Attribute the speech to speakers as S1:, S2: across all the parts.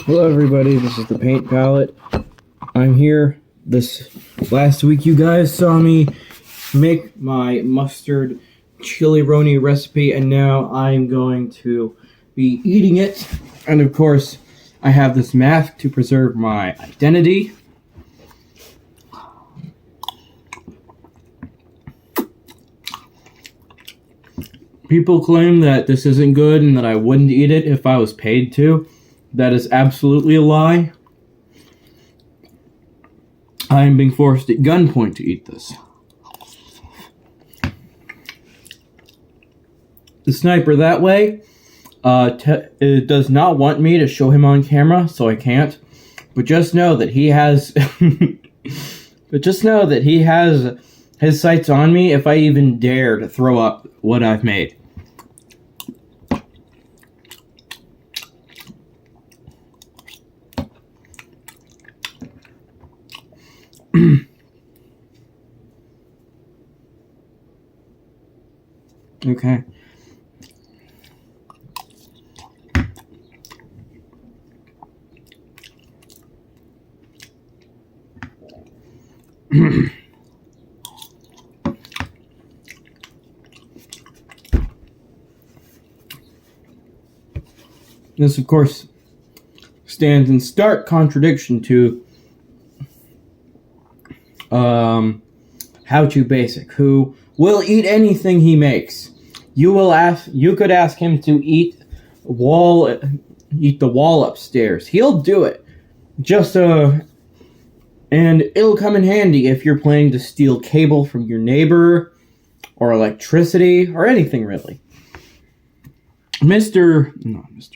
S1: Hello everybody, this is the paint palette. I'm here. This last week you guys saw me make my mustard chilironi recipe, and now I'm going to be eating it. And of course, I have this mask to preserve my identity. People claim that this isn't good and that I wouldn't eat it if I was paid to. That is absolutely a lie. I am being forced at gunpoint to eat this. The sniper that way it does not want me to show him on camera, so I can't. But just know that he has his sights on me if I even dare to throw up what I've made. Okay. This, of course, stands in stark contradiction to How To Basic, who will eat anything he makes. You could ask him to eat the wall upstairs. He'll do it. And it'll come in handy if you're planning to steal cable from your neighbor, or electricity, or anything really. Mr.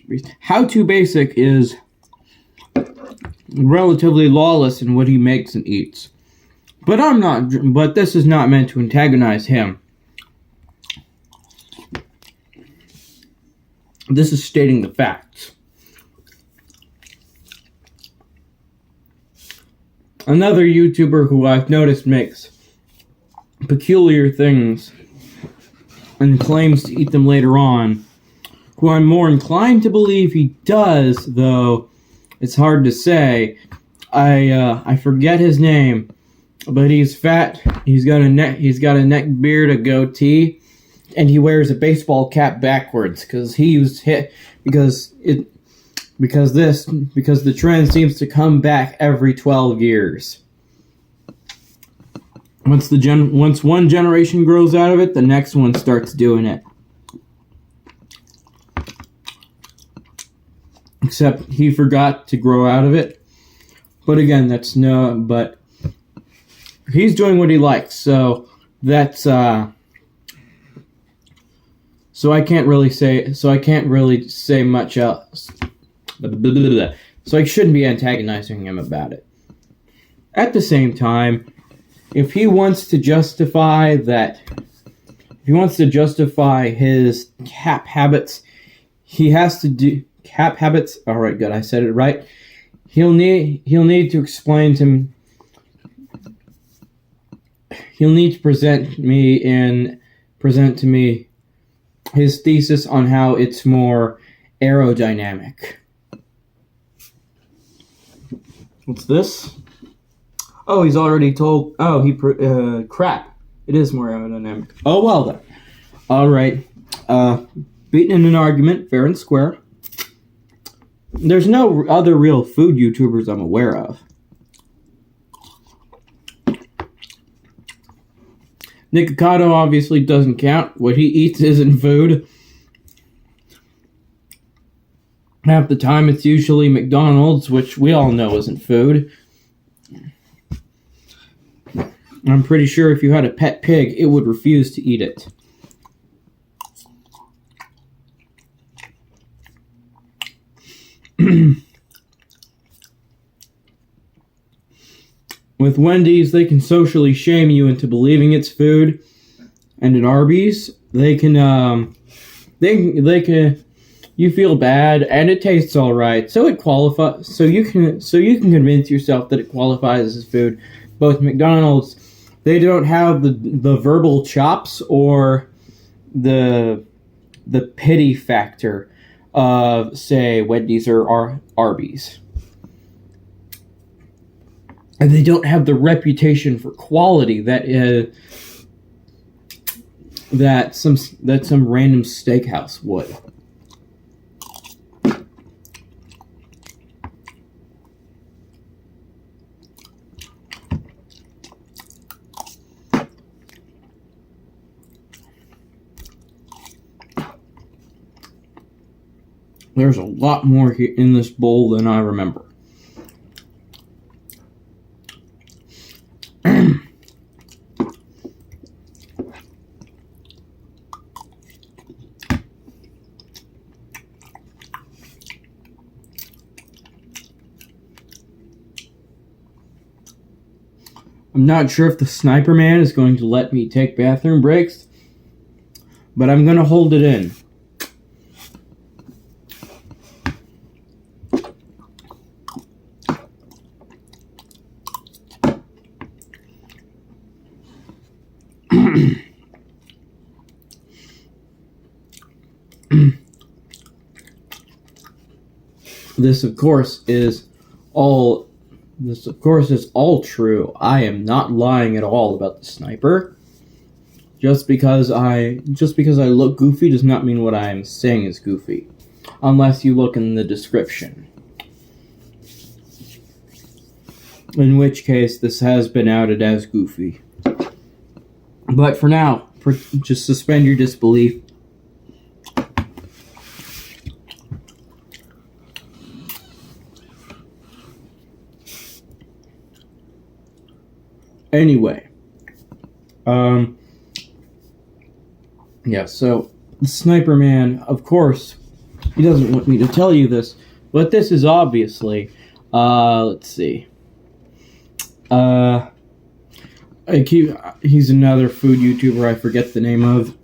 S1: Beast. How To Basic is relatively lawless in what he makes and eats. But this is not meant to antagonize him. This is stating the facts. Another YouTuber who I've noticed makes peculiar things and claims to eat them later on, who I'm more inclined to believe he does, though it's hard to say. I forget his name, but he's fat. He's got a neck beard, a goatee, and he wears a baseball cap backwards because he was hit because the trend seems to come back every 12 years. Once one generation grows out of it, the next one starts doing it. Except he forgot to grow out of it. But again, but he's doing what he likes, so that's so I can't really say much else. So I shouldn't be antagonizing him about it. At the same time, if he wants to justify his cap habits, he has to do cap habits. All right, good. I said it right. He'll need to explain to. He'll need to present to me his thesis on how it's more aerodynamic. What's this? Oh, he's already told. Oh, crap. It is more aerodynamic. Oh, well then. All right. Beaten in an argument, fair and square. There's no other real food YouTubers I'm aware of. Nikocado obviously doesn't count. What he eats isn't food. Half the time it's usually McDonald's, which we all know isn't food. I'm pretty sure if you had a pet pig, it would refuse to eat it. With Wendy's, they can socially shame you into believing it's food, and at Arby's, they can you feel bad, and it tastes all right, so it qualifies. So you can convince yourself that it qualifies as food. Both McDonald's, they don't have the verbal chops or the pity factor of, say, Wendy's or Arby's. And they don't have the reputation for quality that some random steakhouse would. There's a lot more here in this bowl than I remember. I'm not sure if the sniper man is going to let me take bathroom breaks, but I'm going to hold it in. This, of course, is all true. I am not lying at all about the sniper. Just because I look goofy does not mean what I am saying is goofy, unless you look in the description. In which case, this has been outed as goofy. But for now, just suspend your disbelief. Anyway, yeah, so the sniper man, of course, he doesn't want me to tell you this, but this is obviously, let's see, he's another food YouTuber I forget the name of.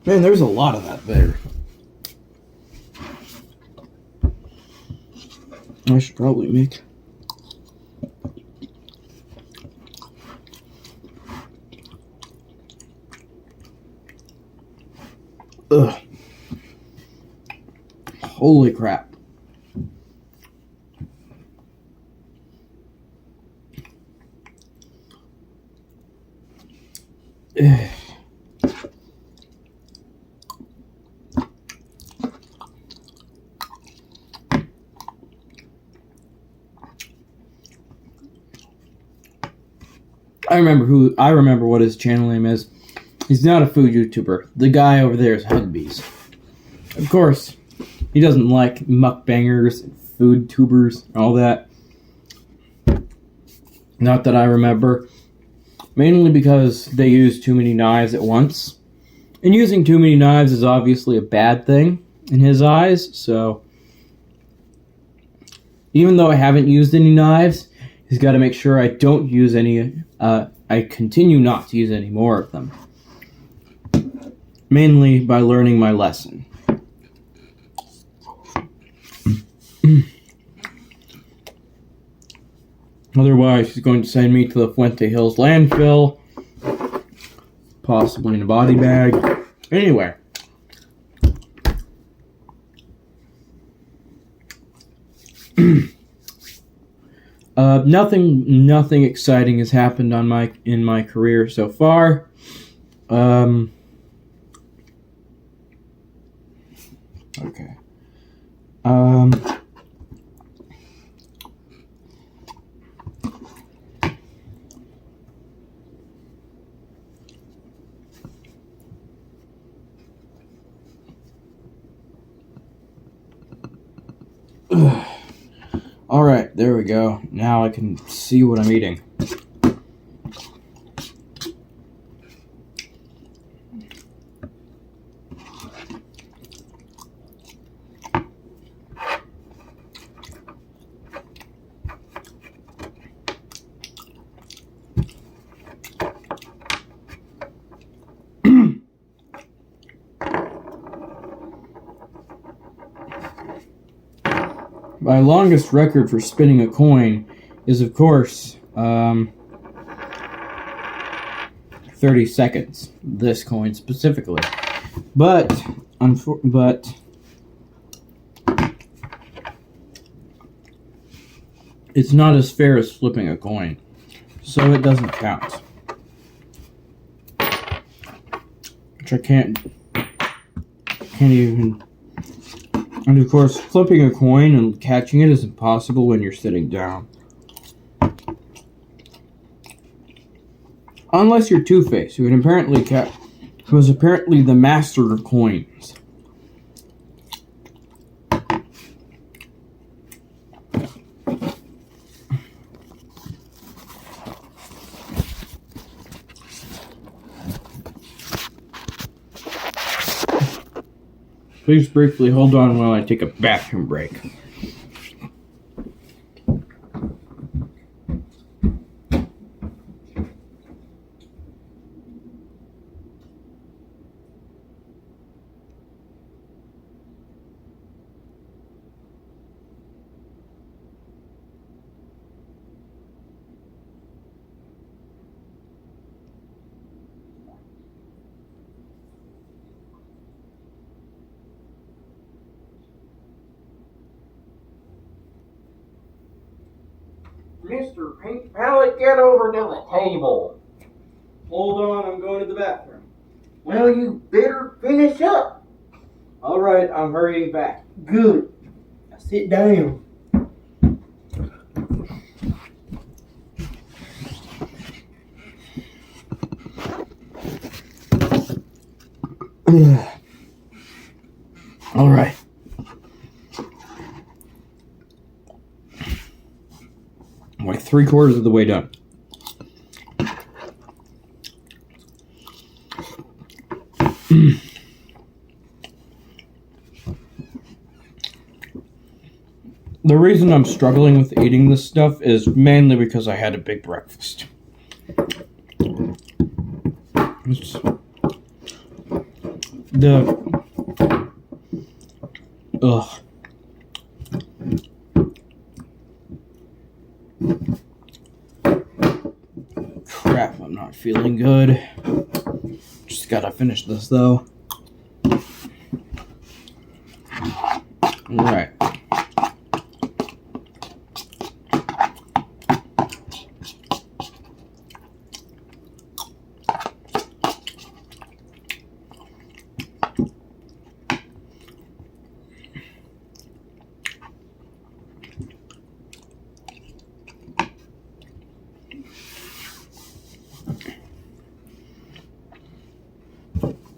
S1: Man, there's a lot of that there. I should probably make... Ugh. Holy crap. Ugh. I remember what his channel name is. He's not a food YouTuber. The guy over there is Hugbees. Of course, he doesn't like mukbangers and food tubers and all that. Not that I remember. Mainly because they use too many knives at once. And using too many knives is obviously a bad thing in his eyes, so... Even though I haven't used any knives, he's got to make sure I don't use any... I continue not to use any more of them. Mainly by learning my lesson. Otherwise, she's going to send me to the Fuente Hills landfill. Possibly in a body bag. Anyway. Nothing exciting has happened in my career so far. Okay. Alright, there we go. Now I can see what I'm eating. My longest record for spinning a coin is, of course, 30 seconds. This coin specifically. But it's not as fair as flipping a coin, so it doesn't count. Which I can't even. And of course, flipping a coin and catching it is impossible when you're sitting down. Unless you're Two-Face, who was apparently the master of coins. Please briefly hold on while I take a bathroom break. Mr. Pink Palette, get over to the table. Hold on, I'm going to the bathroom.
S2: Well, you better finish up.
S1: All right, I'm hurrying back.
S2: Good. Now sit down.
S1: All right. I'm like 3/4 of the way done. The reason I'm struggling with eating this stuff is mainly because I had a big breakfast. Ugh. Crap, I'm not feeling good. Just gotta finish this though. Alright.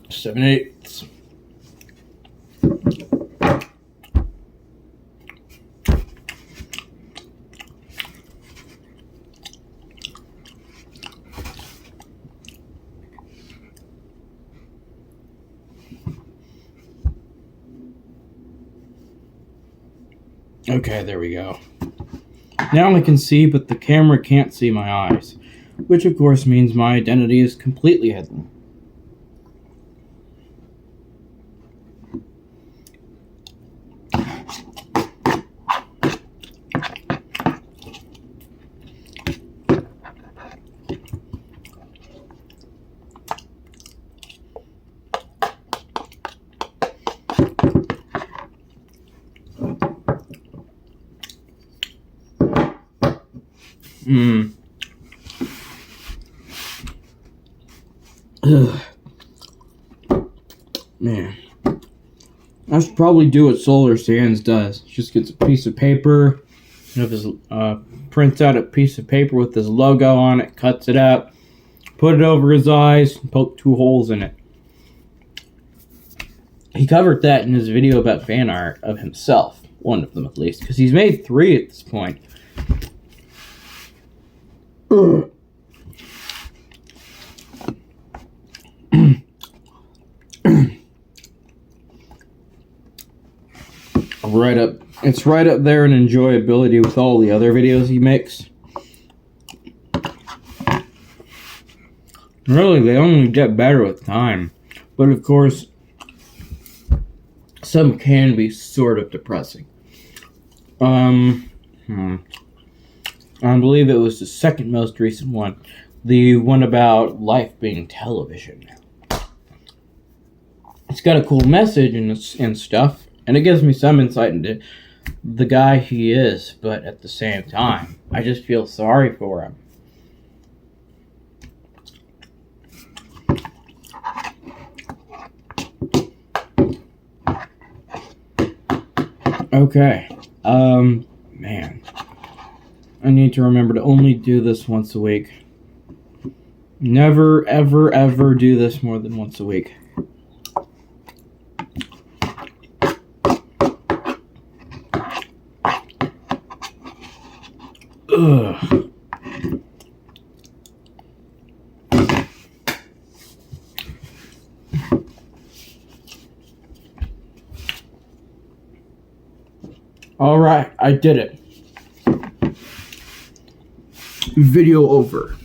S1: Seven eighths. Okay, there we go. Now I can see, but the camera can't see my eyes, which of course means my identity is completely hidden. Ugh. Man. I should probably do what Solar Sands does. Just gets a piece of paper, prints out a piece of paper with his logo on it, cuts it out, put it over his eyes, and poke 2 holes in it. He covered that in his video about fan art of himself. One of them at least, because he's made 3 at this point. It's right up there in enjoyability with all the other videos he makes. Really, they only get better with time. But of course, some can be sort of depressing. I believe it was the second most recent one. The one about life being television. It's got a cool message and stuff, and it gives me some insight into the guy he is, but at the same time, I just feel sorry for him. Okay, man. I need to remember to only do this once a week. Never, ever, ever do this more than once a week. Ugh. All right, I did it. Video over.